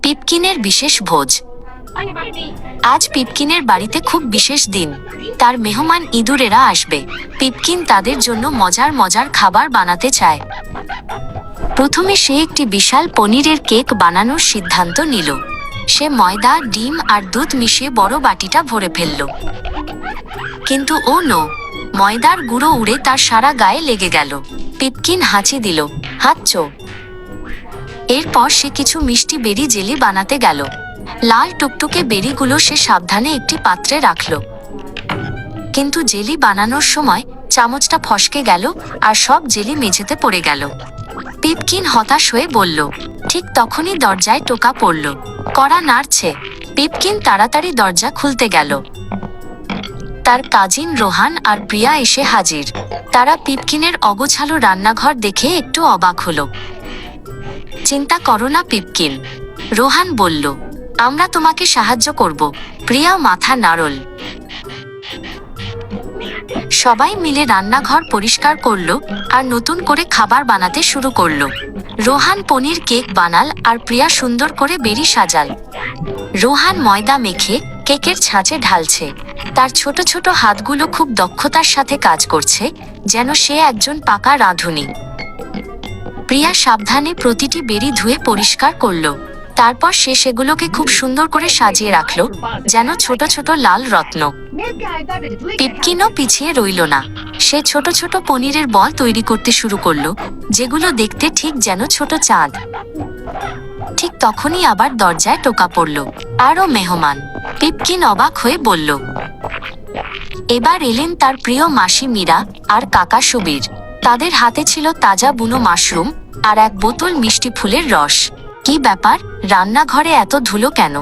পিপকিনের বিশেষ ভোজ। আজ পিপকিনের বাড়িতে খুব বিশেষ দিন। তার মেহমান ইঁদুরেরা আসবে। পিপকিন তাদের জন্য মজার মজার খাবার বানাতে চায়। প্রথমে সে একটি বিশাল পনিরের কেক বানানোর সিদ্ধান্ত নিল। সে ময়দা, ডিম আর দুধ মিশিয়ে বড় বাটিটা ভরে ফেলল। কিন্তু ও নো, ময়দার গুঁড়ো উড়ে তার সারা গায়ে লেগে গেল। পিপকিন হাঁচি দিল, হাঁচো। এরপর সে কিছু মিষ্টি বেরি জেলি বানাতে গেল। লাল টুকটুকে বেরিগুলো সে সাবধানে একটি পাত্রে রাখল। কিন্তু জেলি বানানোর সময় চামচটা ফসকে গেল আর সব জেলি মেঝেতে পড়ে গেল। পিপকিন হতাশ হয়ে বলল। ঠিক তখনই দরজায় টোকা পড়ল। কড়া নাড়ছে। পিপকিন তাড়াতাড়ি দরজা খুলতে গেল। তার কাজিন রোহান আর প্রিয়া এসে হাজির। তারা পিপকিনের অগোছালো রান্নাঘর দেখে একটু অবাক হলো। চিন্তা করো না পিপকিন, রোহান বলল, আমরা তোমাকে সাহায্য করব। প্রিয়া মাথা নাড়ল। সবাই মিলে রান্নাঘর পরিষ্কার করলো আর নতুন করে খাবার বানাতে শুরু করলো। রোহান পনির কেক বানাল আর প্রিয়া সুন্দর করে বেরি সাজাল। রোহান ময়দা মেখে কেকের ছাঁচে ঢালছে। তার ছোট ছোট হাতগুলো খুব দক্ষতার সাথে কাজ করছে, যেন সে একজন পাকা রাঁধুনি। প্রিয়া সাবধানে প্রতিটি বেরি ধুয়ে পরিষ্কার করলো। তারপর সে সেগুলোকে খুব সুন্দর করে সাজিয়ে রাখলো, যেন ছোট ছোট লাল রত্ন। পিপকিনও পিছিয়ে রইল না। সে ছোট ছোট পনিরের বল তৈরি করতে শুরু করলো, যেগুলো দেখতে ঠিক যেন ছোট চাঁদ। ঠিক তখনই আবার দরজায় টোকা পড়ল। আরও মেহমান। পিপকিন অবাক হয়ে বলল। এবার এলেন তার প্রিয় মাসি মীরা আর কাকা সুবীর। তাদের হাতে ছিল তাজা বুনো মাশরুম আর এক বোতল মিষ্টি ফুলের রস। কি ব্যাপার, রান্নাঘরে এত ধুলো কেন?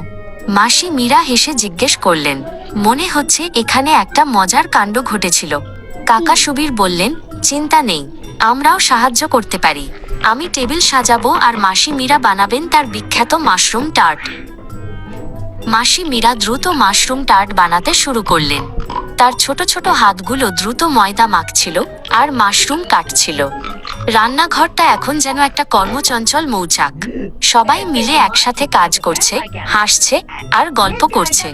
মাসি মীরা হেসে জিজ্ঞেস করলেন। মনে হচ্ছে এখানে একটা মজার কাণ্ড ঘটেছিল। কাকা সুবীর বললেন, চিন্তা নেই, আমরাও সাহায্য করতে পারি। আমি টেবিল সাজাবো আর মাসি মীরা বানাবেন তার বিখ্যাত মাশরুম টার্ট। মাসি মীরা দ্রুত মাশরুম টার্ট বানাতে শুরু করলেন। তার ছোট ছোট হাতগুলো দ্রুত ময়দা মাখছিল আর মাশরুম কাটছিল। রান্নাঘরটা এখন যেন একটা কর্মচঞ্চল মৌচাক। সবাই মিলে একসাথে কাজ করছে, হাসছে আর গল্প করছে।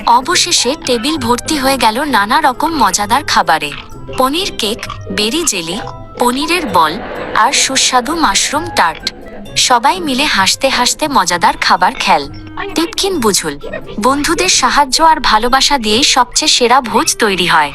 অবশেষে টেবিল ভর্তি হয়ে গেল নানা রকম মজাদার খাবারে। পনির কেক, বেরি জেলি, পনিরের বল আর সুস্বাদু মাশরুম টার্ট। সবাই মিলে হাসতে হাসতে মজাদার খাবার খেল। পিপকিন বুঝল, বন্ধুদের সাহায্য আর ভালোবাসা দিয়েই সবচেয়ে সেরা ভোজ তৈরি হয়।